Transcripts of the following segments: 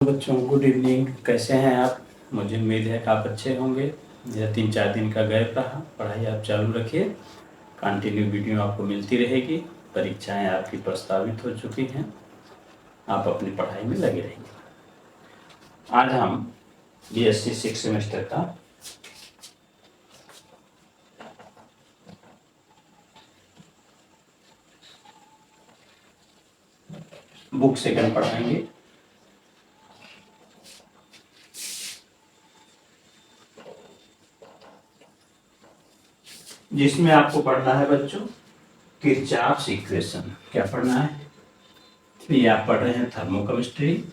बच्चों good evening, कैसे हैं आप। मुझे उम्मीद है कि आप अच्छे होंगे। यह 3-4 दिन का गैप रहा, पढ़ाई आप चालू रखिए। कंटिन्यू वीडियो आपको मिलती रहेगी। परीक्षाएं आपकी प्रस्तावित हो चुकी हैं, आप अपनी पढ़ाई में लगे रहिए। आज हम बीएससी 6 सेमेस्टर का बुक सेकंड पढ़ाएंगे। जिसमें आपको पढ़ना है बच्चों किरचॉफ्स इक्वेशन। क्या पढ़ना है? ये आप पढ़ रहे हैं थर्मोकेमिस्ट्री।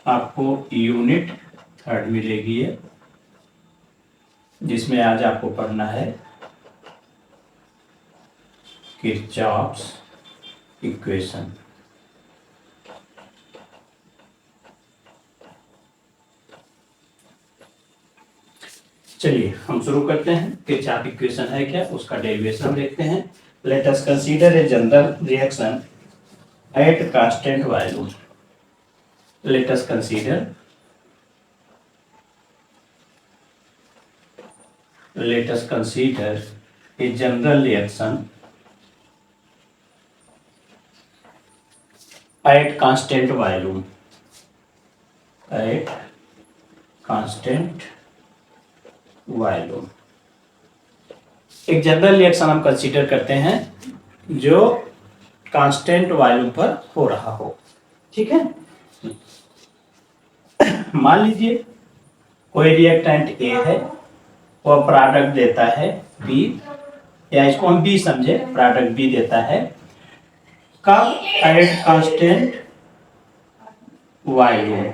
आपको यूनिट 3 मिलेगी है, जिसमें आज आपको पढ़ना है किरचॉफ्स इक्वेशन। चलिए हम शुरू करते हैं। किरचॉफ इक्वेशन है क्या, उसका डेरिवेशन देखते हैं। Let us consider a general reaction at constant value. Let us consider a general reaction at constant volume, at constant volume। एक जनरल रिएक्शन हम कंसीडर करते हैं जो कांस्टेंट वॉल्यूम पर हो रहा हो। ठीक है, मान लीजिए कोई रिएक्टेंट ए है, वह प्रोडक्ट देता है बी, या इसको हम बी समझे, प्रोडक्ट बी देता है कब eight constant volume,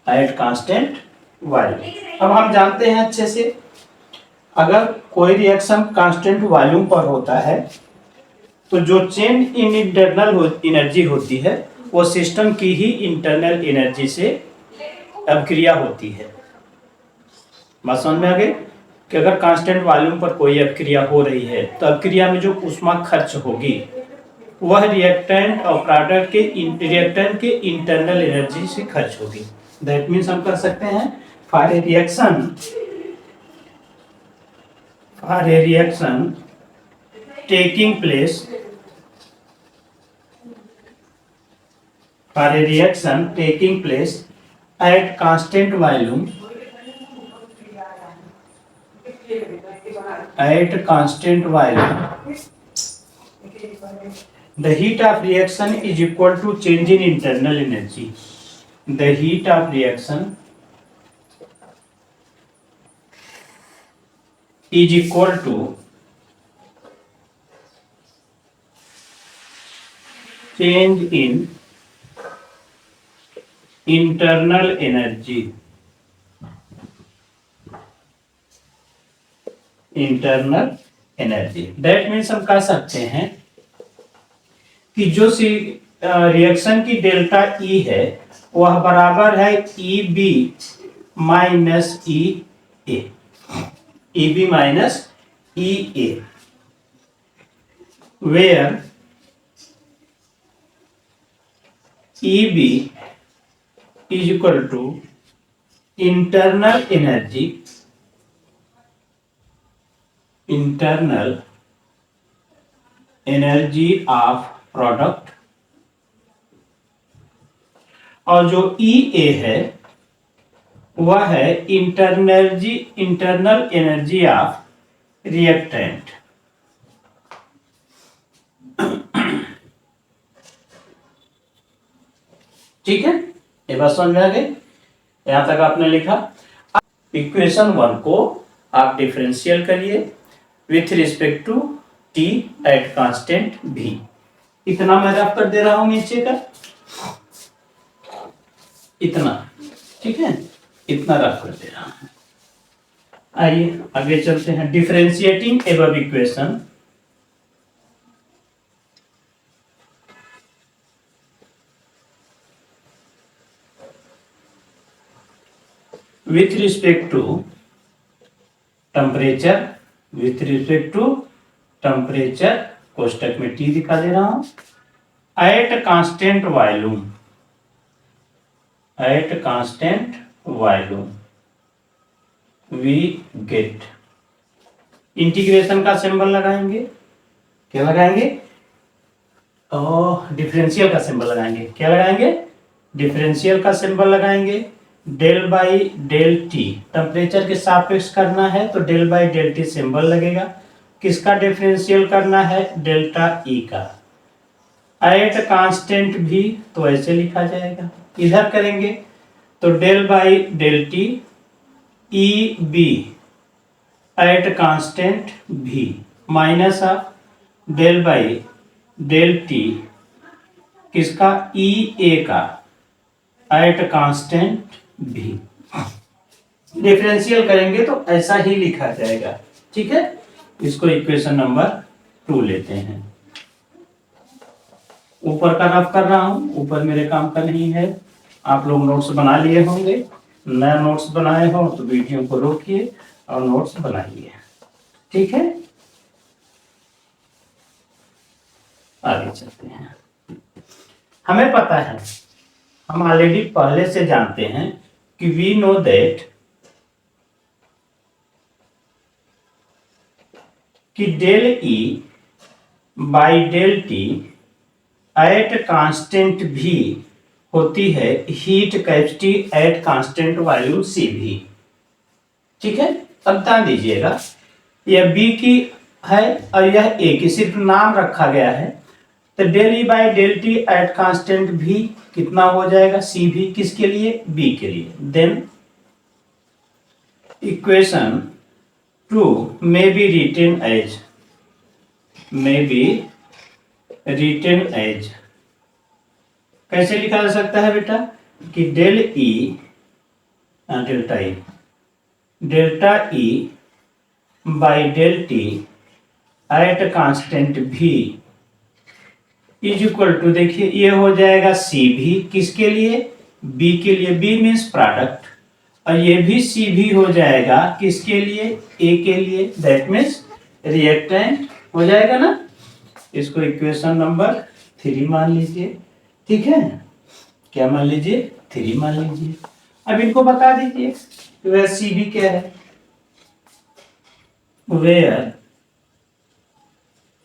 at constant volume. अब हम जानते हैं अच्छे से, अगर कोई रिएक्शन कांस्टेंट वॉल्यूम पर होता है तो जो चेंज इन इंटरनल एनर्जी होती है वो सिस्टम की ही इंटरनल एनर्जी से अभिक्रिया होती है। बात समझ में आ गई कि अगर कांस्टेंट वॉल्यूम पर कोई अभिक्रिया हो रही है तो अभिक्रिया में जो ऊष्मा खर्च होगी वह रिएक्टेंट और प्रोडक्ट के रिएक्टेंट के इंटरनल एनर्जी से खर्च होगी। दैट मीन्स हम कर सकते हैं for a reaction taking place at constant volume, the heat of reaction is equal to change in internal energy. The heat of reaction is equal to change in internal energy, that means हम कह सकते हैं कि जो reaction की delta E है वह बराबर है E B minus E A, where EB is equal to internal energy of product, और जो EA है वह है इंटरनल एनर्जी ऑफ रिएक्टेंट। ठीक है, ये बात समझ में आ गई। यहां तक आपने लिखा। इक्वेशन 1 को आप डिफरेंशियल करिए with respect to T at constant V. इतना मैं रफ कर दे रहा हूं नीचे का, इतना। ठीक है, इतना रफ कर दे रहा हूं। आइए आगे चलते हैं। Differentiating above equation with respect to temperature, with respect to temperature कोष्टक में T दिखा दे रहा हूं, at constant volume, at constant volume we get, integration का सिंबल लगाएंगे, क्या लगाएंगे, डिफरेंशियल का सिंबल लगाएंगे, क्या लगाएंगे, डिफरेंशियल का सिंबल लगाएंगे, del by del T, temperature के सापेक्ष करना है तो del by del T symbol लगेगा, किसका डिफरेंशियल करना है, डेल्टा ई का, एट कांस्टेंट भी तो ऐसे लिखा जाएगा, इधर करेंगे तो del by del T E B at constant भी minus of del by del T किसका, ई ए का एट कांस्टेंट भी, डिफरेंशियल करेंगे तो ऐसा ही लिखा जाएगा। ठीक है, इसको इक्वेशन नंबर 2 लेते हैं। ऊपर का रफ कर रहा हूं, ऊपर मेरे काम का नहीं है, आप लोग नोट्स बना लिए होंगे, नया नोट्स बनाए हो तो वीडियो को रोकिए और नोट्स बनाइए। ठीक है, आगे चलते हैं। हमें पता है, हम ऑलरेडी पहले से जानते हैं कि वी नो दैट कि del E by del T at constant V होती है heat capacity at constant volume C V. ठीक है, अब ध्यान दीजिएगा, यह बी की है और यह ए की, सिर्फ नाम रखा गया है, तो del E by del T at constant V कितना हो जाएगा, सी भी, किसके लिए, बी के लिए। Then equation 2 may be written as, कैसे लिखा जा सकता है बेटा, कि delta E by del T at constant V is equal to, देखिए ये हो जाएगा सी भी, किसके लिए, बी के लिए, बी मीन्स प्रोडक्ट, और ये भी सी भी हो जाएगा, किसके लिए, ए के लिए, दैट मीन्स रिएक्टेंट हो जाएगा ना। इसको इक्वेशन नंबर 3 मान लीजिए। ठीक है, क्या मान लीजिए, 3 मान लीजिए। अब इनको बता दीजिए वह सी भी क्या है, where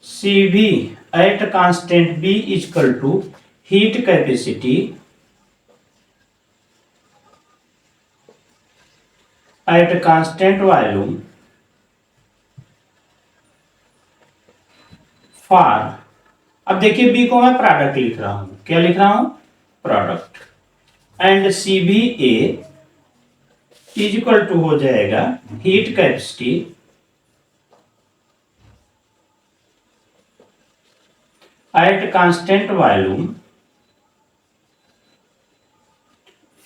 C V at constant B is equal to heat capacity at constant volume for, अब देखिए बी को मैं प्रोडक्ट लिख रहा हूं, क्या लिख रहा हूं, product, and C B A is equal to हो जाएगा heat capacity at constant volume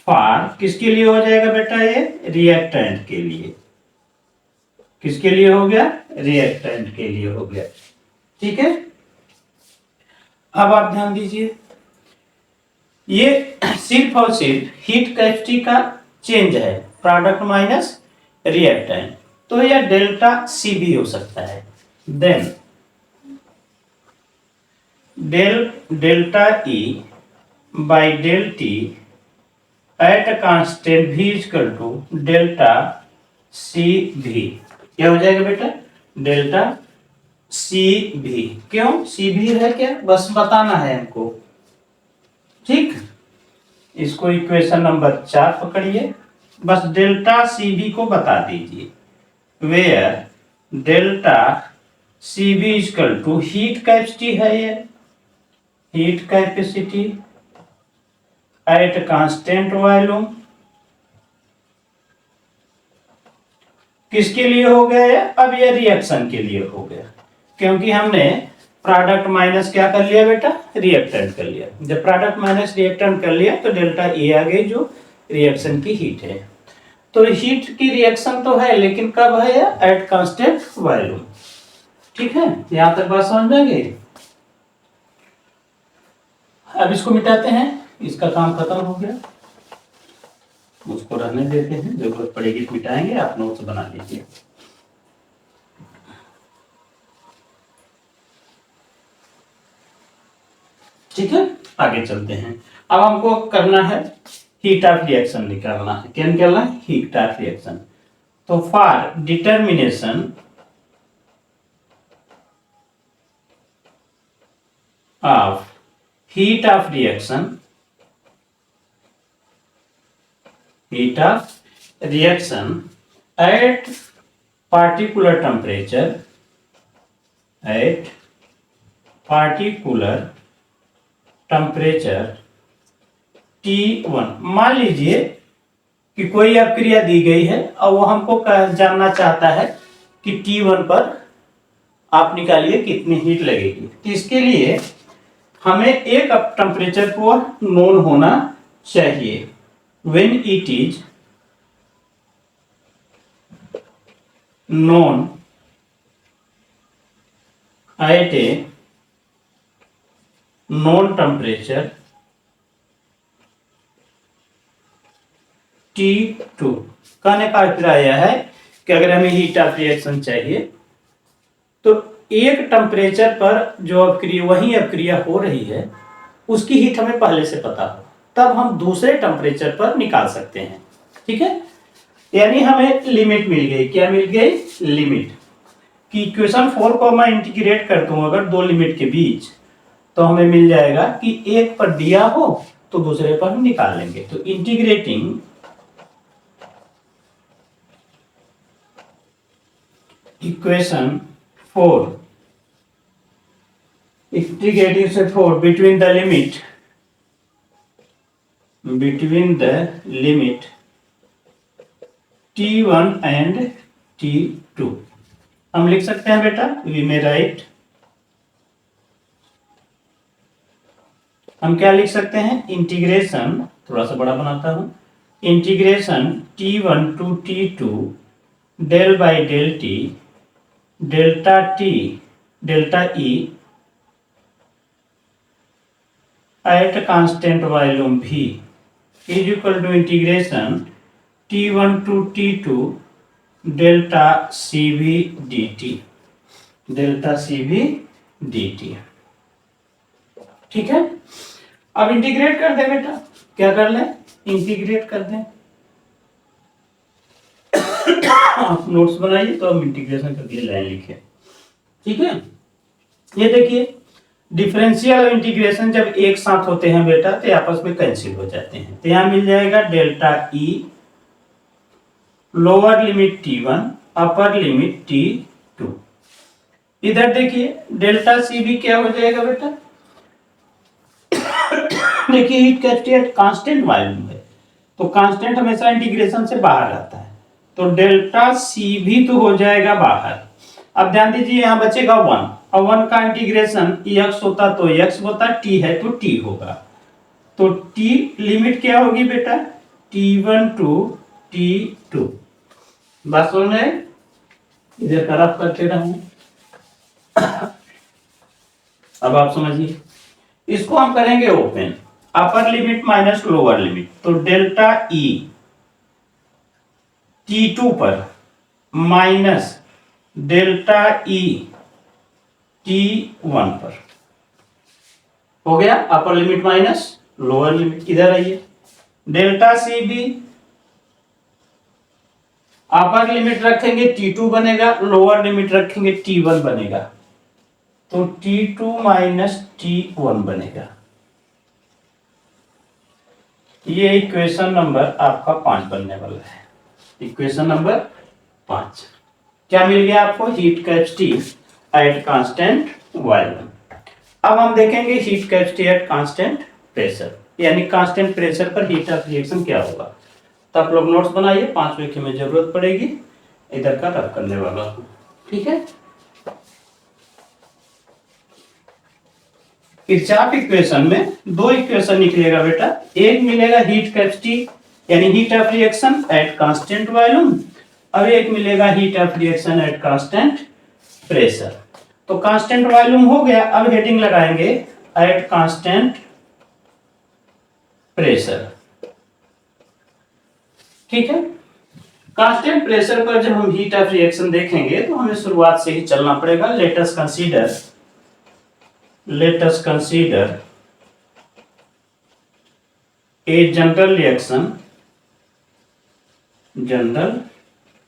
for, किसके लिए हो जाएगा बेटा, ये रिएक्टेंट के लिए, किसके लिए हो गया, रिएक्टेंट के लिए हो गया। ठीक है, अब आप ध्यान दीजिए, ये सिर्फ और सिर्फ हीट कैपेसिटी का चेंज है, प्रोडक्ट माइनस रिएक्टेंट, तो यह डेल्टा सी भी हो सकता है। Then delta E by del T at constant V equal to delta C V, क्या हो जाएगा बेटा, डेल्टा सी भी, क्यों सी भी है, क्या बस बताना है हमको। ठीक, इसको इक्वेशन नंबर 4 पकड़िए, बस डेल्टा सी बी को बता दीजिए, where delta C B equal to heat capacity है, ये heat capacity at constant volume, किसके लिए हो गया ये, अब ये रिएक्शन के लिए हो गया, क्योंकि हमने प्रोडक्ट माइनस क्या कर लिया बेटा, रिएक्टेंट कर लिया, जब प्रोडक्ट माइनस रिएक्टेंट कर लिया तो डेल्टा ए आ गई जो रिएक्शन की हीट है। तो हीट की रिएक्शन तो है, लेकिन कब है, एट कांस्टेंट वॉल्यूम। ठीक है, यहां तक बात समझ में आ गई। अब इसको मिटाते हैं, इसका काम खत्म हो गया, उसको रहने देते हैं, जरूरत पड़ेगी तो मिटाएंगे, आप नोट्स बना लीजिए। ठीक है, आगे चलते हैं। अब हमको करना है हीट ऑफ रिएक्शन निकालना है। क्या निकालना है? Heat of reaction. तो for determination of heat of reaction at particular temperature T1। मान लीजिए कि कोई अभिक्रिया दी गई है और वो हमको जानना चाहता है कि T1 पर आप निकालिए कितनी हीट लगेगी। तो इसके लिए हमें एक टेम्परेचर को नोन होना चाहिए। When it is known at A known temperature T2। कहने का अभिप्राय यह है कि अगर हमें हीट ऑफ रिएक्शन चाहिए तो एक टेम्परेचर पर जो अभिक्रिया वही अभिक्रिया हो रही है उसकी हीट हमें पहले से पता हो, तब हम दूसरे टेम्परेचर पर निकाल सकते हैं। ठीक है, यानी हमें लिमिट मिल गई। क्या मिल गई? लिमिट। कि इक्वेशन 4 को मैं इंटीग्रेट कर दूं अगर दो लिमिट के बीच, तो हमें मिल जाएगा कि एक पर दिया हो तो दूसरे पर हम निकाल लेंगे। तो इंटीग्रेटिंग इक्वेशन 4 इंटीग्रेटिंग से 4 between the limit T1 and T2 हम लिख सकते हैं बेटा, वी मे राइट। हम क्या लिख सकते हैं? इंटीग्रेशन, थोड़ा सा बड़ा बनाता हूं, integration T1 to T2 del by del T delta T delta E at constant volume V is equal to integration T1 to T2 delta CV dt delta CV dt। ठीक है, अब इंटीग्रेट कर दें बेटा। क्या कर लें? इंटीग्रेट कर दें। आप नोट्स बनाइए तो हम इंटीग्रेशन करके लाइन लिखे। ठीक है, ये देखिए डिफरेंशियल और इंटीग्रेशन जब एक साथ होते हैं बेटा तो आपस में कैंसिल हो जाते हैं। तो यहां मिल जाएगा delta E lower limit T1 अपर लिमिट T2। इधर देखिए डेल्टा सी भी क्या हो जाएगा बेटा? देखिए heat capacity at constant volume है तो कांस्टेंट हमेशा इंटीग्रेशन से बाहर आता है, तो डेल्टा सी भी तो हो जाएगा बाहर। अब ध्यान दीजिए यहां बचेगा 1 और 1 का इंटीग्रेशन x होता तो x होता, t है तो t होगा। तो t लिमिट क्या होगी बेटा? T1 to T2। बात सुन रहे? इधर खराब करते रहूं। अब आप समझिए, इसको हम करेंगे open, upper limit minus lower limit, तो डेल्टा ई T2 पर माइनस डेल्टा ई T1 पर हो गया। Upper limit minus lower limit. इधर आइए, डेल्टा सी भी अपर लिमिट रखेंगे T2 बनेगा, लोअर लिमिट रखेंगे T1 बनेगा, तो T2 माइनस T1 बनेगा। ये इक्वेशन नंबर आपका 5 बनने वाला है। इक्वेशन नंबर 5 क्या मिल गया आपको? Heat capacity at constant volume. अब हम देखेंगे heat capacity at constant pressure, यानी कांस्टेंट प्रेशर पर हीट ऑफ रिएक्शन क्या होगा। तो आप लोग नोट्स बनाइए, 5 लिखे में जरूरत पड़ेगी, इधर का रफ करने वाला हूं। ठीक है, किरचॉफ इक्वेशन में दो इक्वेशन निकलेगा बेटा। एक मिलेगा हीट कैपेसिटी यानी heat of reaction at constant volume, और एक मिलेगा heat of reaction at constant pressure. तो कांस्टेंट वॉल्यूम हो गया, अब हेडिंग लगाएंगे एट कांस्टेंट प्रेशर। ठीक है, कांस्टेंट प्रेशर पर जब हम हीट ऑफ रिएक्शन देखेंगे तो हमें शुरुआत से ही चलना पड़ेगा। Let us consider a general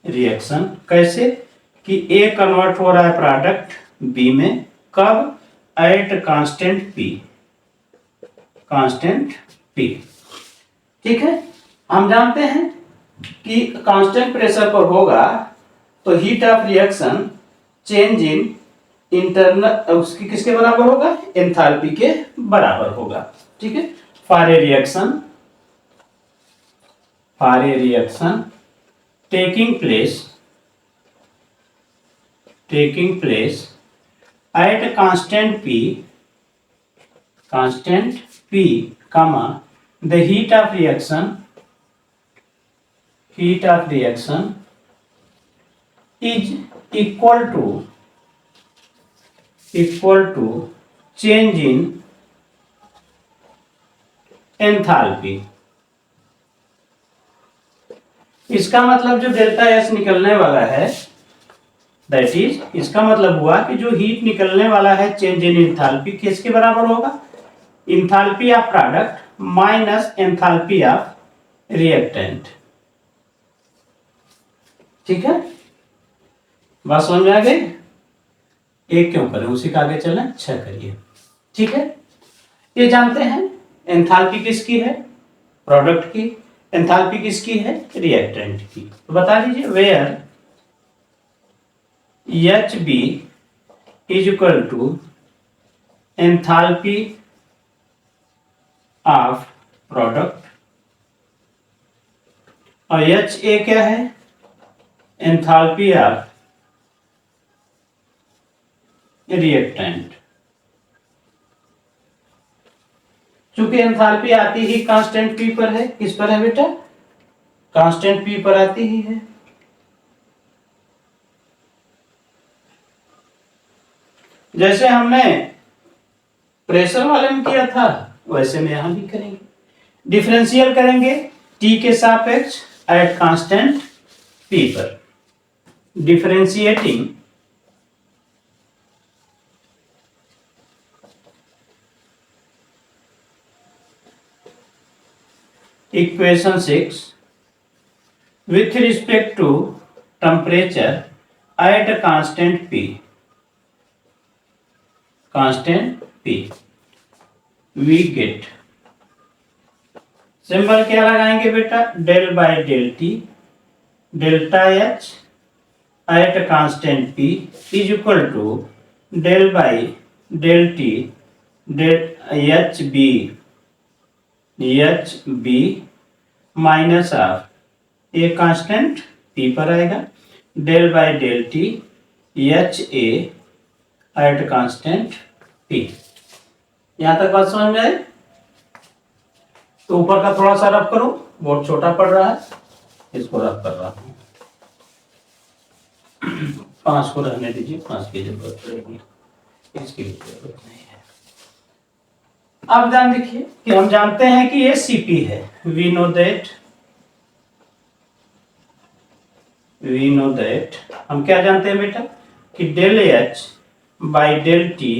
reaction कैसे कि ए कन्वर्ट हो रहा है प्रोडक्ट बी में, कब? Eight constant P. ठीक है, हम जानते हैं कि कांस्टेंट प्रेशर पर होगा तो heat of reaction change in internal उसकी किसके बराबर होगा? एंथैल्पी के बराबर होगा। ठीक है, for a reaction taking place at constant P, comma, the heat of reaction is equal to change in enthalpy। इसका मतलब जो डेल्टा एस निकलने वाला है, दैट इज, इसका मतलब हुआ कि जो हीट निकलने वाला है चेंज इन एंथैल्पी किसके बराबर होगा? Enthalpy of product minus enthalpy of reactant. ठीक है, बात समझ में आ गई? एक क्यों करें, उसी का आगे चलें, 6 करिए। ठीक है, ये जानते हैं एंथैल्पी किसकी है? प्रोडक्ट की। एंथैल्पी किसकी है? रिएक्टेंट की। तो बता दीजिए, where HB is equal to enthalpy of product और HA क्या है? Enthalpy of reactant. चूंकि एंथैल्पी आती ही कांस्टेंट पी पर है, किस पर है बेटा? कांस्टेंट पी पर आती ही है। जैसे हमने प्रेशर वाले में किया था वैसे में यहां भी करेंगे। डिफरेंशियल करेंगे टी के सापेक्ष एट कांस्टेंट पी पर। Differentiating equation 6 with respect to temperature at constant P, we get symbol क्या लगाएंगे बेटा? Del by del T, delta H at constant P is equal to del by del T H B minus of A constant P पर आएगा, del by del T H A at constant P. यहां तक बात समझ में आई? तो ऊपर का थोड़ा सा रफ करो, बहुत छोटा पड़ रहा है, इसको रफ कर रहा हूं। 5 को रहने दीजिए, 5 की जरूरत पड़ेगी, इसकी भी जरूरत नहीं है। अब ध्यान देखिए कि हम जानते हैं कि ये सीपी है। वी नो दैट हम क्या जानते हैं बेटा कि del H by del T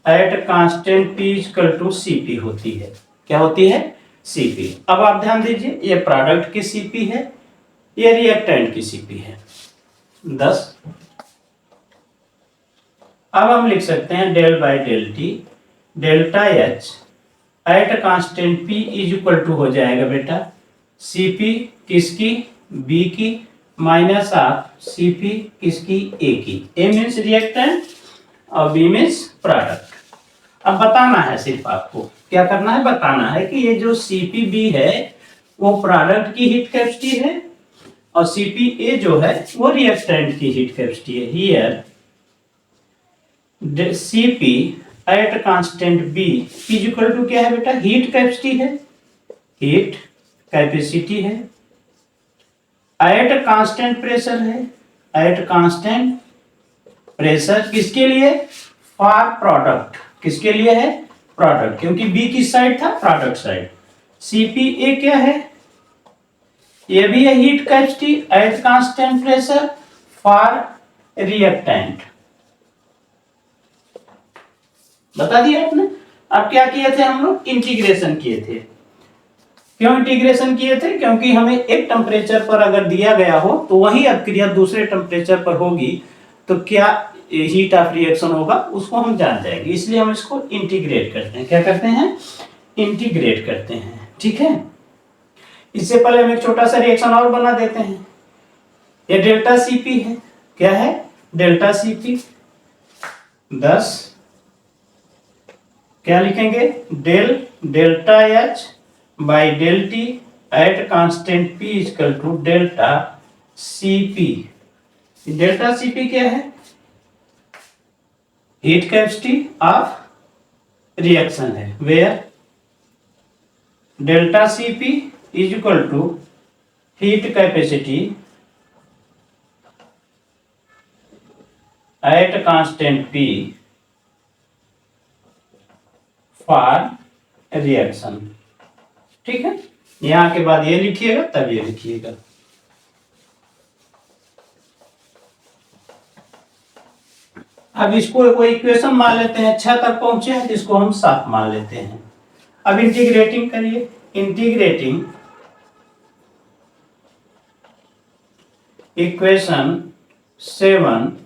at constant P equal to CP होती है। क्या होती है? सीपी। अब आप ध्यान दीजिए, ये प्रोडक्ट की सीपी है, ये रिएक्टेंट की सीपी है 10। अब हम लिख सकते हैं del by del T delta H at constant P is equal to हो जाएगा बेटा सीपी किसकी? बी की माइनस ऑफ सीपी किसकी? ए की। ए मीन्स रिएक्टेंट और बी मीन्स प्रोडक्ट। अब बताना है, सिर्फ आपको क्या करना है, बताना है कि ये जो सीपी बी है वो प्रोडक्ट की हीट कैपेसिटी है और सीपी ए जो है वो रिएक्टेंट की हीट कैपेसिटी है। Here CP at constant B is equal to क्या है बेटा? हीट कैपेसिटी है, हीट कैपेसिटी है, एट कांस्टेंट प्रेशर है, एट कांस्टेंट प्रेशर किसके लिए? For product. किसके लिए है? प्रोडक्ट, क्योंकि बी किस साइड था? Product side. सीपी ए क्या है? ये भी है heat capacity at constant pressure for reactant. बता दिया आपने। अब क्या किए थे हम लोग? इंटीग्रेशन किए थे। क्यों इंटीग्रेशन किए थे? क्योंकि हमें एक टेम्परेचर पर अगर दिया गया हो तो वही अभिक्रिया दूसरे टेम्परेचर पर होगी तो क्या हीट ऑफ रिएक्शन होगा उसको हम जान जाएंगे, इसलिए हम इसको इंटीग्रेट करते हैं। क्या करते हैं? इंटीग्रेट करते हैं। ठीक है, इससे पहले हम एक छोटा सा रिएक्शन और बना देते हैं। ये डेल्टा सीपी है। क्या है? डेल्टा सीपी 10, क्या लिखेंगे? Delta H by del T at constant P equal to delta CP. Delta CP क्या है? हीट कैपेसिटी ऑफ रिएक्शन है, where delta CP is equal to heat capacity at constant P for reaction. ठीक है, यहां के बाद ये लिखिएगा तब ये लिखिएगा। अब इसको कोई इक्वेशन मान लेते हैं, 6 तक पहुंचे हैं तो इसको हम 7 मान लेते हैं। अब इंटीग्रेटिंग करिए, integrating equation 7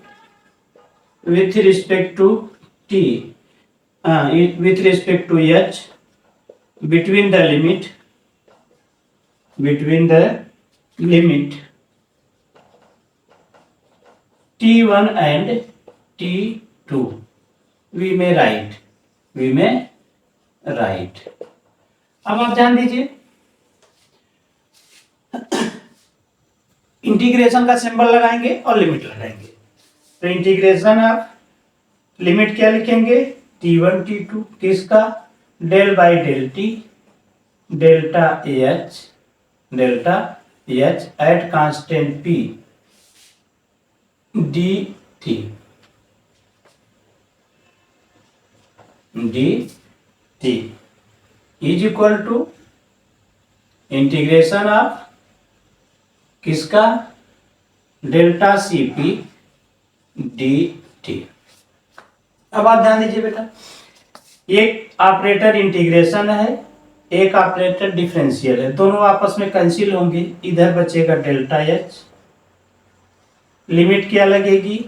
with respect to t with respect to h between the limit t1 and t2 we may write। अब आप ध्यान दीजिए, इंटीग्रेशन का सिंबल लगाएंगे और लिमिट लगाएंगे। तो इंटीग्रेशन ऑफ लिमिट क्या लिखेंगे? t1 t2 किसका? Del by del T delta H at constant P D T is equal to integration of किसका? Delta C P D T. अब आप ध्यान दीजिए बेटा, एक ऑपरेटर इंटीग्रेशन है, एक ऑपरेटर डिफरेंशियल है, दोनों आपस में कैंसिल होंगे। इधर बचेगा डेल्टा एच, लिमिट क्या लगेगी?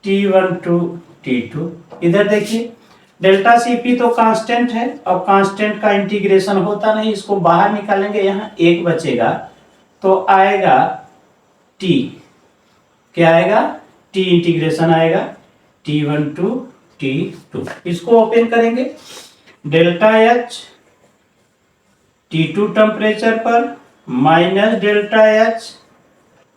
t1 to t2। इधर देखिए डेल्टा सीपी तो कांस्टेंट है, अब कांस्टेंट का इंटीग्रेशन होता नहीं, इसको बाहर निकालेंगे, यहाँ एक बचेगा तो आएगा t। क्या आएगा? t इंटीग्रेशन आएगा t1 टू t2। इसको ओपन करेंगे, डेल्टा एच t2 टेम्परेचर पर minus delta H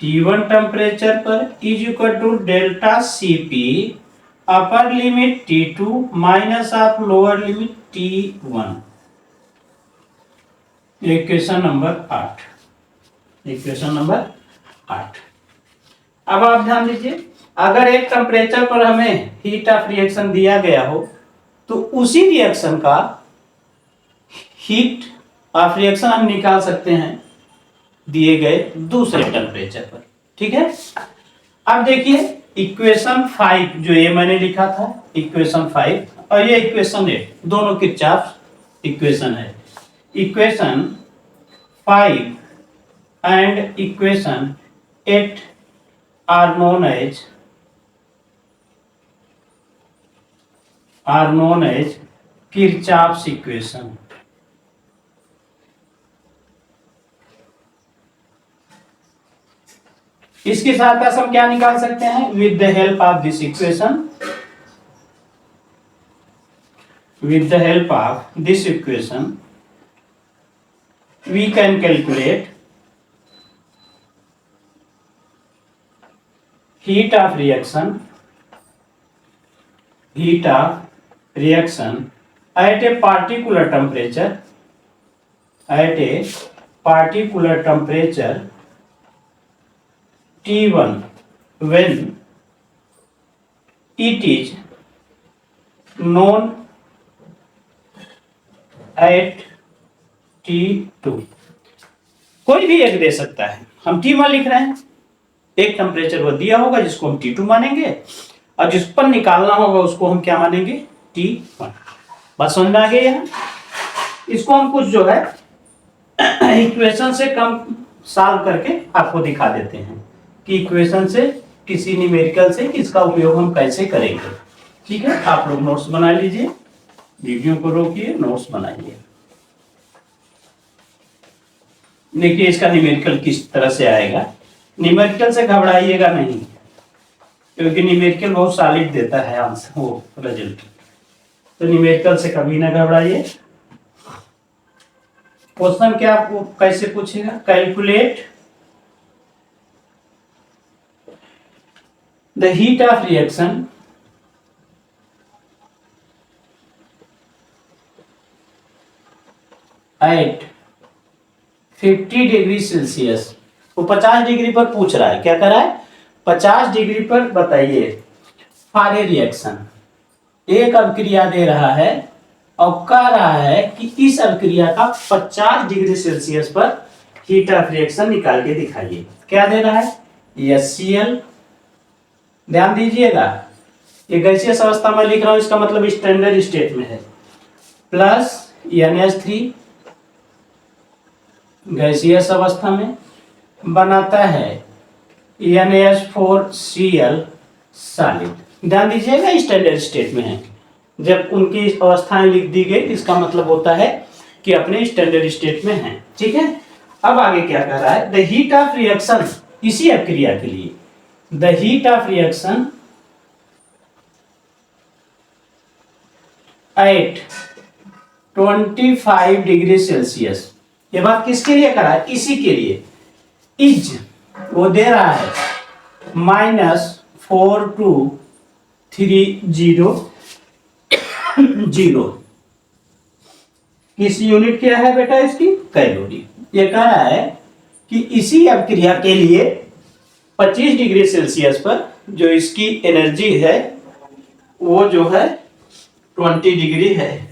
t1 temperature पर is equal to delta CP upper limit t2 minus of lower limit t1। Equation number 8। Equation number 8। अब आप ध्यान दीजिए, अगर एक टेम्परेचर पर हमें हीट ऑफ रिएक्शन दिया गया हो तो उसी रिएक्शन का हीट ऑफ रिएक्शन हम निकाल सकते हैं दिए गए दूसरे टेम्परेचर पर। ठीक है, अब देखिए इक्वेशन 5 जो ये मैंने लिखा था, इक्वेशन 5 और ये इक्वेशन 8 दोनों किरचॉफ इक्वेशन है। Equation 5 and equation 8 are known as Kirchhoff's equation। इसके साथ हम क्या निकाल सकते हैं? With the help of this equation, with the help of this equation we can calculate heat of reaction at a particular temperature T1 when it is known at T2। कोई भी एक दे सकता है, हम T1 लिख रहे हैं, एक टेम्परेचर वो दिया होगा जिसको हम T2 मानेंगे और जिस पर निकालना होगा उसको हम क्या मानेंगे? T1। बस समझ में आ गया। इसको हम कुछ जो है इक्वेशन से कम सॉल्व करके आपको दिखा देते हैं कि इक्वेशन से किसी न्यूमेरिकल से इसका उपयोग हम कैसे करेंगे। ठीक है, आप लोग नोट्स बना लीजिए, वीडियो को रोकिए, नोट्स बनाइए। देखिए इसका न्यूमेरिकल किस तरह से आएगा। न्यूमेरिकल से घबराइएगा नहीं, क्योंकि न्यूमेरिकल बहुत सॉलिड देता है आंसर वो रिजल्ट। तो न्यूमेरिकल से कभी ना घबराइए। क्वेश्चन क्या आपको कैसे पूछेगा, calculate the heat of reaction at 50 degree Celsius. वो 50 डिग्री पर पूछ रहा है, क्या कर रहा है, 50 डिग्री पर बताइए फॉर ए रिएक्शन। एक अभिक्रिया दे रहा है और कह रहा है कि इस अभिक्रिया का 50 डिग्री सेल्सियस पर हीट ऑफ रिएक्शन निकाल के दिखाइए। क्या दे रहा है, HCl। ध्यान दीजिएगा, ये गैसीय अवस्था में लिख रहा हूं, इसका मतलब स्टैंडर्ड स्टेट में है, प्लस NH3 गैसीय अवस्था में बनाता है NH4Cl सॉलिड। ध्यान दीजिएगा स्टैंडर्ड स्टेट में है, जब उनकी अवस्थाएं लिख दी गई इसका मतलब होता है कि अपने स्टैंडर्ड स्टेट में है। ठीक है, अब आगे क्या कर रहा है, द हीट ऑफ रिएक्शन, इसी अभिक्रिया के लिए the heat of reaction at 25 degree Celsius. ये बात किसके लिए करा है, इसी के लिए। इज वो दे रहा है -4230। किस यूनिट क्या है बेटा इसकी, कैलोरी। ये कह रहा है कि इसी अभिक्रिया के लिए 25 डिग्री सेल्सियस पर जो इसकी एनर्जी है वो जो है 20 डिग्री है।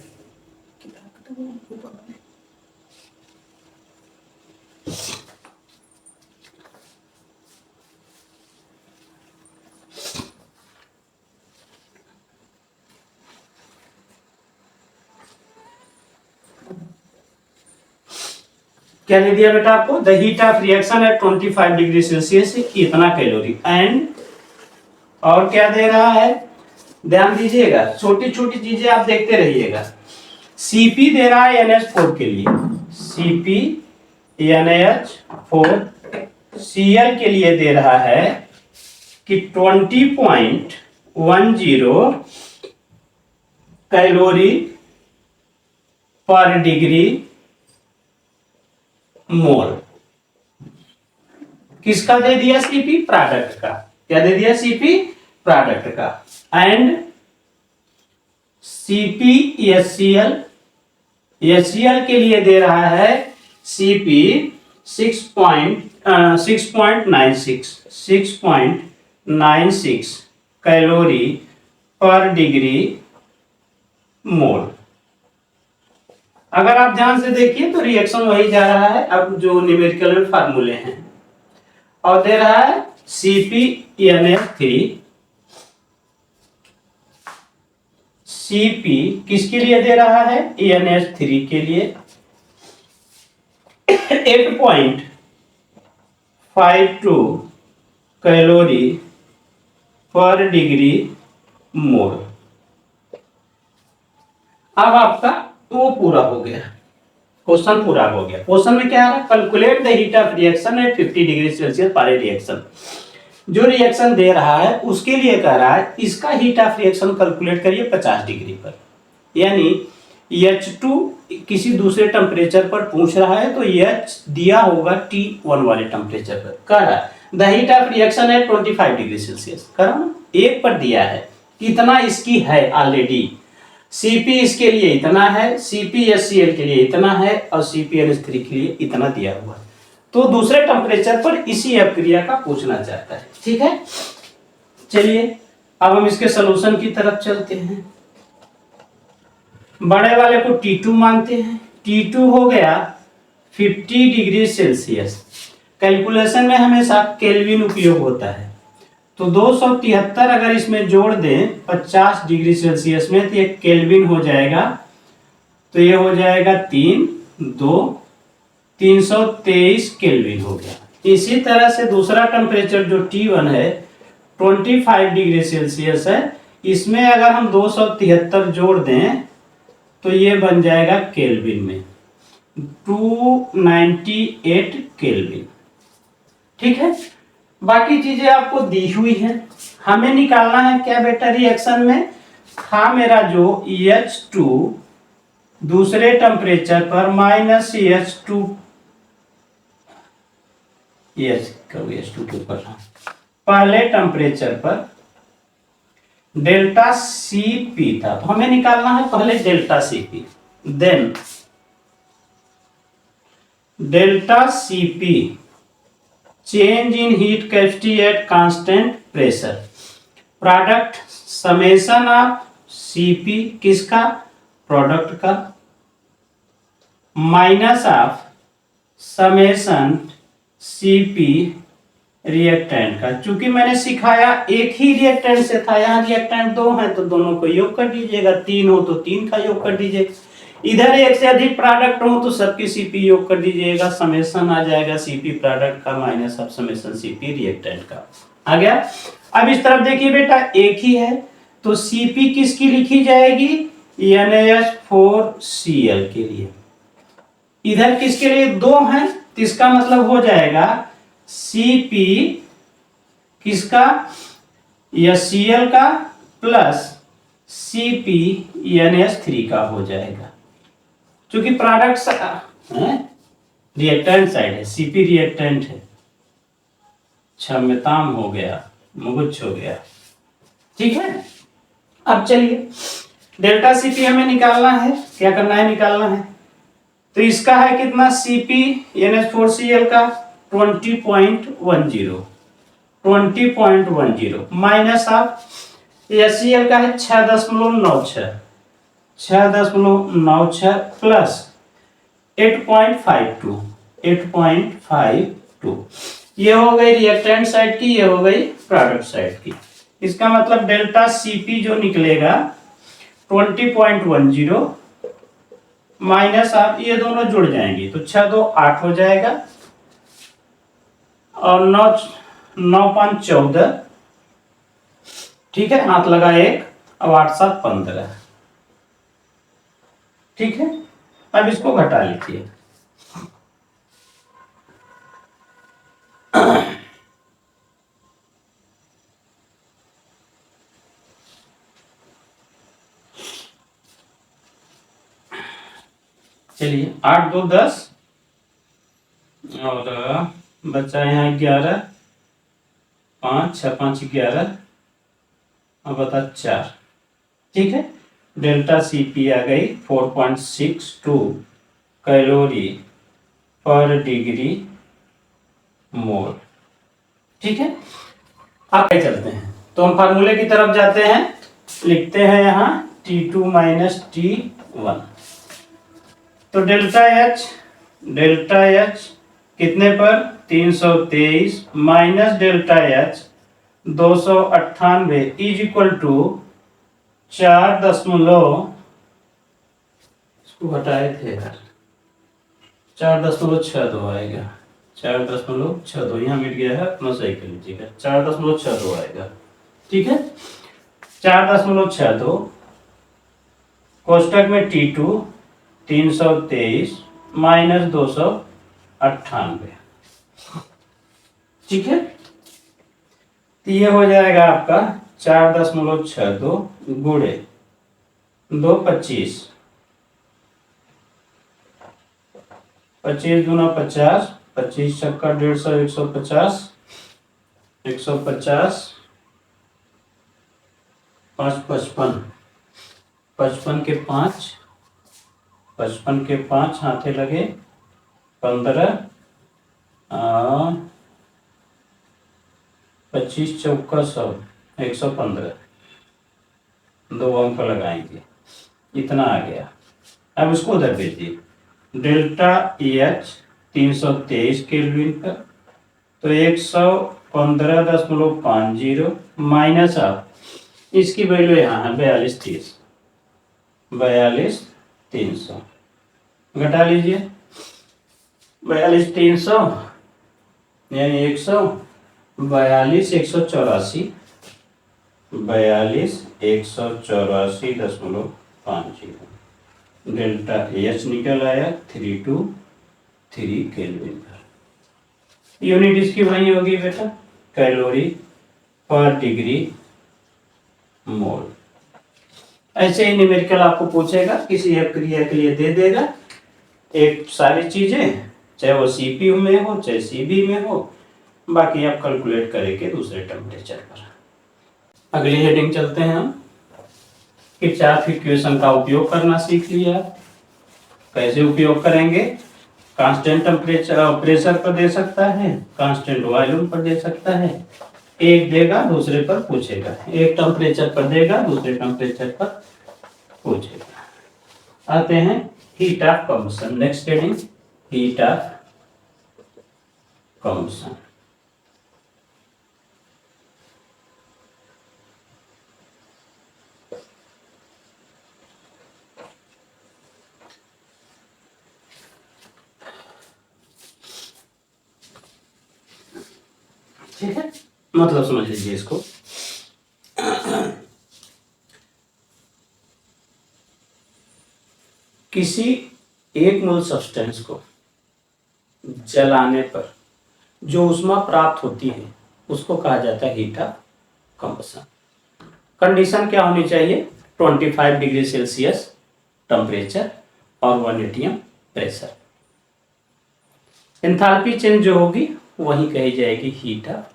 क्या दे दिया बेटा आपको, the heat of reaction at 25 degree Celsius इतना कैलोरी। एंड और क्या दे रहा है, ध्यान दीजिएगा, छोटी छोटी चीजें आप देखते रहिएगा। Cp दे रहा है NH4 के लिए, Cp NH4 Cl के लिए दे रहा है कि 20.10 कैलोरी पर डिग्री मोल। किसका दे दिया, Cp प्रोडक्ट का। क्या दे दिया, Cp प्रोडक्ट का। एंड CpHCl, HCl के लिए दे रहा है Cp 6.96 कैलोरी पर डिग्री मोल। अगर आप ध्यान से देखिए तो रिएक्शन वही जा रहा है, अब जो न्यूमेरिकल में फार्मूले हैं, और दे रहा है CpNH3। Cp किसके लिए दे रहा है, NH3 के लिए 8.52 कैलोरी पर डिग्री मोल। अब आपका वो पूरा हो गया, क्वेश्चन पूरा हो गया। क्वेश्चन में क्या आ रहा है, calculate the heat of reaction at 50 degree Celsius for a reaction. जो रिएक्शन दे रहा है उसके लिए कह रहा है इसका हीट ऑफ रिएक्शन कैलकुलेट करिए 50 डिग्री पर, यानी H2 किसी दूसरे टेम्परेचर पर पूछ रहा है तो H दिया होगा T1 वाले टेम्परेचर पर। कह रहा है the heat of reaction at 25 degree Celsius, कह रहा ना, एक पर दिया है कितना इसकी है ऑलरेडी। Cp इसके लिए इतना है, CpHCl के लिए इतना है, और CpNH3 के लिए इतना दिया हुआ है। तो दूसरे टेम्परेचर पर इसी अभिक्रिया का पूछना चाहता है। ठीक है, चलिए अब हम इसके सॉल्यूशन की तरफ चलते हैं। बड़े वाले को T2 मानते हैं। T2 हो गया 50 डिग्री सेल्सियस। कैलकुलेशन में हमेशा केल्विन उपयोग होता है, तो 273 अगर इसमें जोड़ दें 50 डिग्री सेल्सियस में तो ये केल्विन हो जाएगा। तो ये हो जाएगा 3 2 323 केल्विन हो गया। इसी तरह से दूसरा टेम्परेचर जो T1 है 25 डिग्री सेल्सियस है, इसमें अगर हम 273 जोड़ दें तो ये बन जाएगा केल्विन में 298 केल्विन। ठीक है, बाकी चीजें आपको दी हुई हैं, हमें निकालना है क्या बेटा रिएक्शन में था मेरा जो H2 दूसरे टेम्परेचर पर माइनस H2 H2 के ऊपर पहले टेम्परेचर पर डेल्टा Cp था, तो हमें निकालना है पहले delta Cp, then delta Cp change in heat capacity at constant pressure, product summation of Cp किसका प्रोडक्ट का minus of summation Cp reactant का। चूंकि मैंने सिखाया एक ही रिएक्टेंट से था, यहाँ रिएक्टेंट दो हैं तो दोनों को योग कर दीजिएगा, तीन हो तो तीन का योग कर दीजिएगा, इधर एक से अधिक प्रोडक्ट हो तो सबकी Cp योग कर दीजिएगा, समेशन आ जाएगा Cp प्रोडक्ट का minus of summation Cp reactant का। आ गया। अब इस तरफ देखिए बेटा एक ही है तो Cp किसकी लिखी जाएगी NaH4Cl के लिए, इधर किसके लिए दो हैं तो इसका मतलब हो जाएगा Cp किसका या Cl का प्लस Cp NH3 का हो जाएगा, क्योंकि प्रोडक्ट रिएक्टेंट साइड है, Cp रिएक्टेंट है, क्षम्यताम हो गया, मुगुच्छ हो गया। ठीक है, अब चलिए डेल्टा Cp हमें निकालना है, क्या करना है निकालना है, तो इसका है कितना Cp NH4Cl का 20.10 माइनस ऑफ HCl का है 6.96 प्लस 8.52 ये हो गई रिएक्टेंट साइड की, ये हो गई प्रोडक्ट साइड की। इसका मतलब डेल्टा Cp जो निकलेगा 20.10 माइनस आप ये दोनों जुड़ जाएंगे तो 6 2 8 हो जाएगा और 9 5 14। ठीक है, हाथ लगा एक, अब 8 7 15। ठीक है, अब इसको घटा लीजिए। चलिए 8 2 10 और बचा यहाँ 11, 5 6 5 11 और बता 4। ठीक है, डेल्टा Cp आ गई 4.62 कैलोरी पर डिग्री मोल। ठीक है, आप क्या चलते हैं तो हम फार्मूले की तरफ जाते हैं, लिखते हैं यहाँ T2 माइनस T1, तो डेल्टा H कितने पर 323 minus delta H 298 is equal to 4 इसको घटाए थे यार 4.62 आएगा, 4.62 यहाँ मिट गया है, अपना सही कर लीजिएगा, 4.62 आएगा। ठीक है, 4.62 कोष्टक में T2 323 माइनस 298। ठीक है, तो ये हो जाएगा आपका 4.62 गुणे 2 25, 25 दूना 50, 25 छक्का 150, 150, 150, 5 55, 55 के 5, 55 के 5 हाथे लगे 15, 25 चौका 100, 115, 2 अंक लगाएंगे, इतना आ गया। अब इसको उधर भेजिए, डेल्टा H 323 केल्विन पर तो 115.50 माइनस आप इसकी वैल्यू यहाँ है 42 300 घटा लीजिए, 42,300 यानी 142,184, 42,184.50 डेल्टा एच निकल आया 323 केल्विन पर। यूनिट इसकी वही होगी बेटा कैलोरी पर डिग्री मोल। ऐसे ही न्यूमेरिकल आपको पूछेगा किसी एक क्रिया के लिए दे देगा एक सारी चीजें, चाहे वो सीपी में हो चाहे सीबी में हो, बाकी आप कैलकुलेट करेंगे दूसरे टेम्परेचर पर। अगली हेडिंग चलते हैं हम। किरचॉफ इक्वेशन का उपयोग करना सीख लिया। कैसे उपयोग करेंगे? कांस्टेंट टेम्परेचर प्रेशर पर दे सकता है, कांस्टेंट वॉल्यूम पर दे सकता है, एक देगा दूसरे पर पूछेगा, एक टेम्परेचर पर देगा दूसरे टेम्परेचर पर पूछेगा। आते हैं heat of combustion. Next heading heat of combustion. ठीक है, मतलब समझ लीजिए इसको। किसी एक मूल सब्सटेंस को जलाने पर जो ऊष्मा प्राप्त होती है उसको कहा जाता है हीट ऑफ कंबशन। कंडीशन क्या होनी चाहिए? 25 डिग्री सेल्सियस टेम्परेचर और 1 एटीएम प्रेशर। एंथैल्पी चेंज जो होगी वही कही जाएगी हीट ऑफ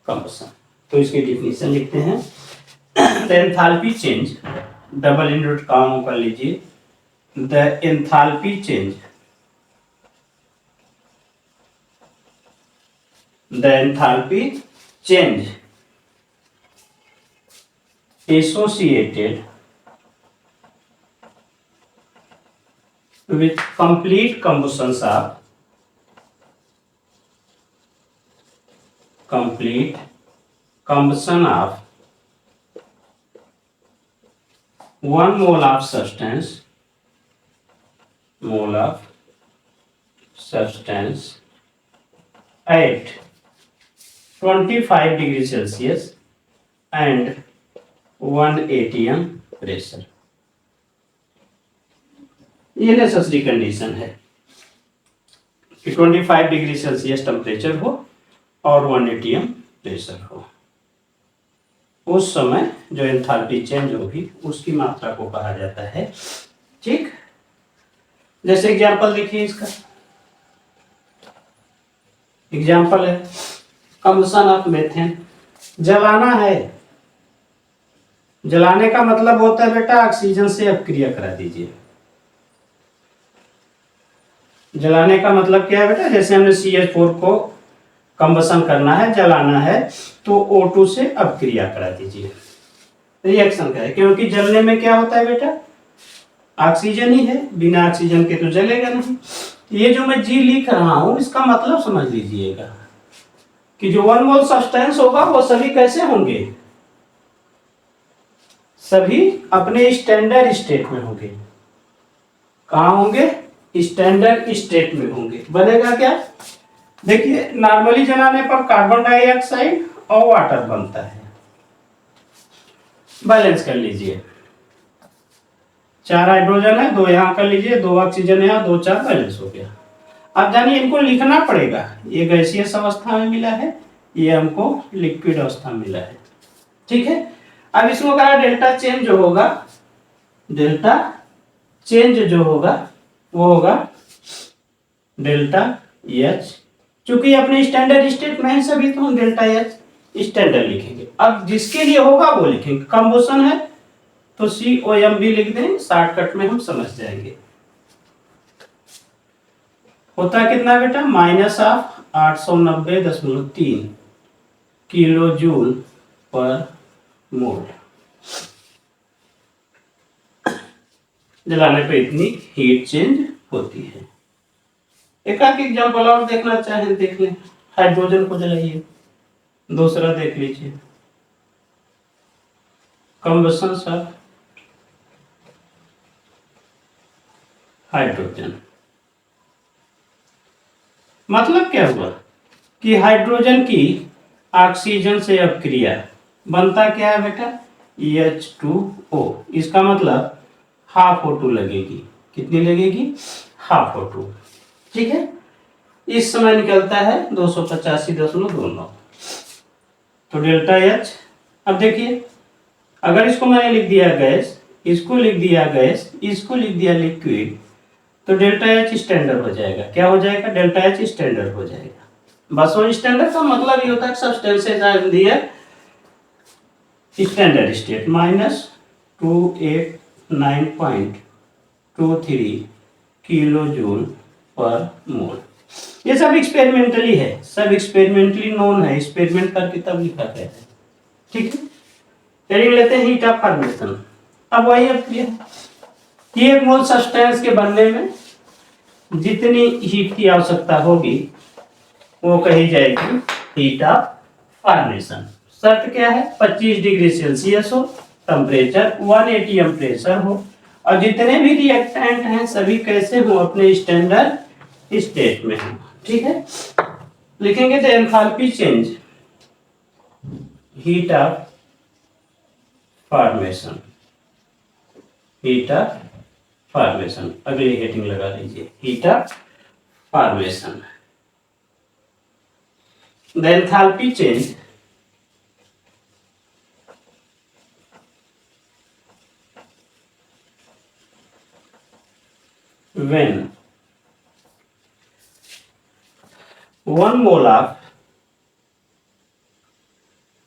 कंबशन। तो इसकी डिफिनीशन लिखते हैं। द एंथैल्पी चेंज, डबल इंडोट काम कर लीजिए। The enthalpy change, the enthalpy change associated with complete combustion of 1 mole of substance at 25 degree Celsius and 1 atm pressure. ये नेसेसरी कंडीशन है कि 25 डिग्री सेल्सियस टेम्परेचर हो और 1 एटीएम प्रेशर हो। उस समय जो एंथैल्पी चेंज होगी उसकी मात्रा को कहा जाता है। ठीक, जैसे एग्जांपल देखिए इसका। एग्जांपल है कंबशन ऑफ मेथेन। जलाना है, जलाने का मतलब होता है बेटा ऑक्सीजन से अपक्रिया करा दीजिए। जलाने का मतलब क्या है बेटा? जैसे हमने CH4 को कंबशन करना है, जलाना है, तो O2 से अपक्रिया करा दीजिए। रिएक्शन का है, क्योंकि जलने में क्या होता है बेटा? ऑक्सीजन ही है, बिना ऑक्सीजन के तो जलेगा नहीं। ये जो मैं जी लिख रहा हूं इसका मतलब समझ लीजिएगा कि जो 1 मोल सब्सटेंस होगा वो सभी कैसे होंगे? सभी अपने स्टैंडर्ड स्टेट में होंगे। कहाँ होंगे? स्टैंडर्ड स्टेट में होंगे। बनेगा क्या? देखिए नॉर्मली जलाने पर कार्बन डाइऑक्साइड और वाटर बनता है। बैलेंस कर लीजिए, 4 हाइड्रोजन है, 2 यहाँ कर लीजिए, 2 ऑक्सीजन यहाँ, 2 4 बैलेंस हो गया। अब जानिए इनको लिखना पड़ेगा। ये गैसीय अवस्था में मिला है, ये हमको लिक्विड अवस्था में मिला है। ठीक है, अब इसमें कहा डेल्टा चेंज जो होगा, डेल्टा चेंज जो होगा वो होगा डेल्टा एच। चूंकि अपने स्टैंडर्ड स्टेट में है सभी तो हम डेल्टा एच स्टैंडर्ड लिखेंगे। अब जिसके लिए होगा वो लिखेंगे। कंबशन है तो COM भी लिख दें, शॉर्टकट में हम समझ जाएंगे। होता कितना बेटा? -890.3 किलो जूल पर मोल। जलाने पे इतनी हीट चेंज होती है। एक आध एग्जांपल और देखना चाहें देख लें। हाइड्रोजन को जलाइए, दूसरा देख लीजिए। Combustion of hydrogen. मतलब क्या हुआ कि हाइड्रोजन की ऑक्सीजन से अपक्रिया बनता क्या है बेटा, H2O। इसका मतलब हाफ O2 लगेगी। कितनी लगेगी, हाफ O2। ठीक है, इस समय निकलता है 285.29। तो डेल्टा एच, अब देखिए अगर इसको मैंने लिख दिया गैस, इसको लिख दिया गैस, इसको लिख दिया लिक्विड, तो डेल्टा एच स्टैंडर्ड हो जाएगा। क्या हो जाएगा, डेल्टा एच स्टैंडर्ड हो जाएगा। बस वो स्टैंडर्ड का मतलब ये होता है substances are in the standard state -289.23 kilo joule पर मोल। ये सब एक्सपेरिमेंटली है, सब एक्सपेरिमेंटली नोन है, एक्सपेरिमेंट करके तब लिखा गया है। ठीक है, हेडिंग लेते हैं हीट ऑफ फॉर्मेशन। अब वही अब क्लियर कि एक मोल सब्सटेंस के बनने में जितनी हीट की आवश्यकता होगी वो कही जाएगी हीट ऑफ फॉर्मेशन। शर्त क्या है, 25 डिग्री सेल्सियस हो टेम्परेचर, 1 atm प्रेशर हो, और जितने भी रिएक्टेंट हैं सभी कैसे हो, अपने स्टैंडर्ड स्टेट में हो। ठीक है, लिखेंगे the enthalpy change heat of formation, heat of formation, अगली हेडिंग लगा लीजिए heat of formation. The enthalpy change when 1 mole of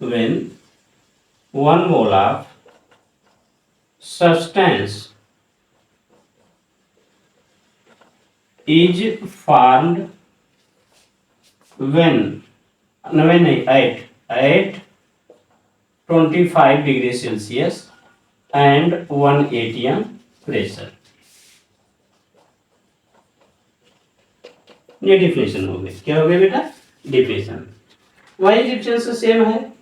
when 1 mole of substance is formed when at 25 degree Celsius and 1 atm pressure। ये definition हो गई। क्या हो गया बेटा, डिफिनेशन। वही डिफिनेशन सेम है।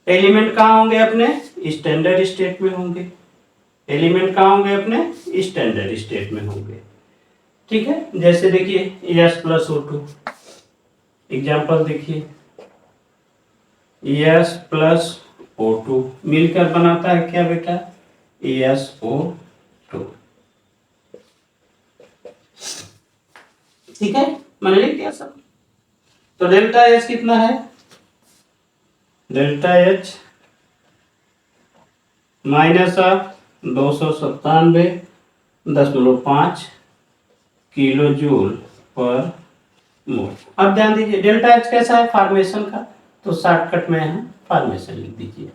एलिमेंट कहाँ होंगे अपने, स्टैंडर्ड स्टेट में होंगे। एलिमेंट कहाँ होंगे अपने, स्टैंडर्ड स्टेट में होंगे। ठीक है, जैसे देखिए S+O2, एग्जाम्पल देखिए S+O2 मिलकर बनाता है क्या बेटा, SO2। ठीक है, मैंने लिख दिया सब। तो डेल्टा एच कितना है, डेल्टा एच -297.5 किलो जूल पर मोल। अब ध्यान दीजिए डेल्टा एच कैसा है फॉर्मेशन का, तो शॉर्टकट में है फॉर्मेशन लिख दीजिए।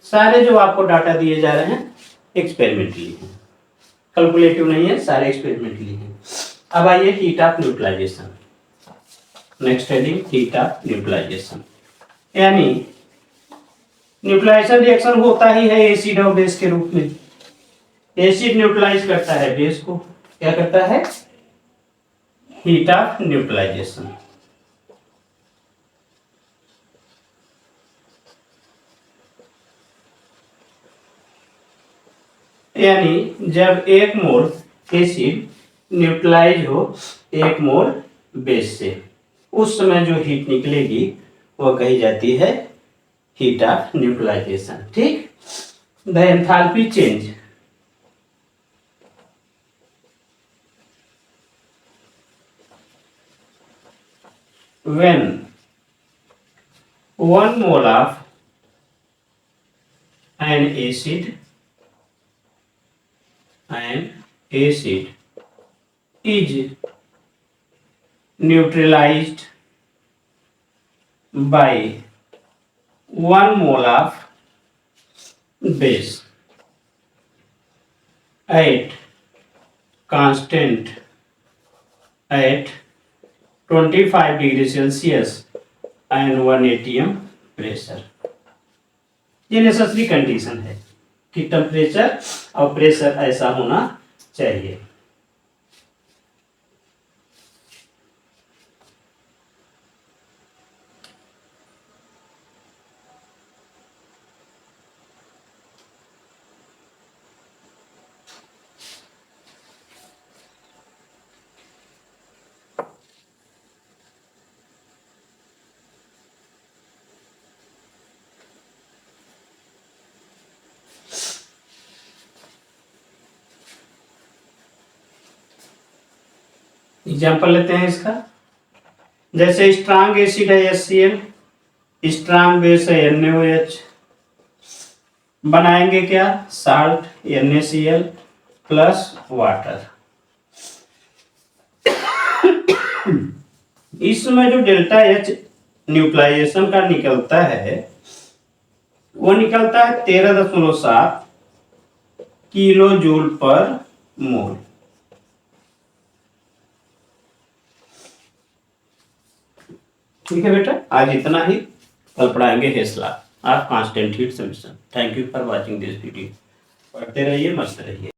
सारे जो आपको डाटा दिए जा रहे हैं एक्सपेरिमेंटली हैं, कैलकुलेटिव नहीं है, सारे एक्सपेरिमेंटली हैं। अब आइए heat of neutralization. Next heading heat of neutralization, यानी न्यूट्रलाइजेशन रिएक्शन होता ही है एसिड और बेस के रूप में। एसिड न्यूट्रलाइज करता है बेस को, क्या करता है, हीट ऑफ न्यूट्रलाइजेशन। यानी जब एक मोल एसिड न्यूट्रलाइज हो एक मोल बेस से, उस समय जो हीट निकलेगी वो कही जाती है हीट ऑफ न्यूट्रलाइजेशन। ठीक, the enthalpy change when 1 mole of an acid is neutralized by 1 mole of base at constant at 25 degree Celsius and 1 atm pressure। ये नेसेसरी कंडीशन है कि टेम्परेचर और प्रेशर ऐसा होना चाहिए। एग्जाम्पल लेते हैं इसका। जैसे स्ट्रांग एसिड है HCl, स्ट्रांग बेस है NaOH, बनाएंगे क्या, साल्ट NaCl प्लस वाटर। इसमें जो डेल्टा H न्यूट्रलाइजेशन का निकलता है वो निकलता है 13.7 किलो जूल पर मोल। ठीक है बेटा, आज इतना ही। कल पढ़ाएंगे हेसला ऑफ कांस्टेंट हीट समीकरण। Thank you for watching this video. पढ़ते रहिए, मस्त रहिए।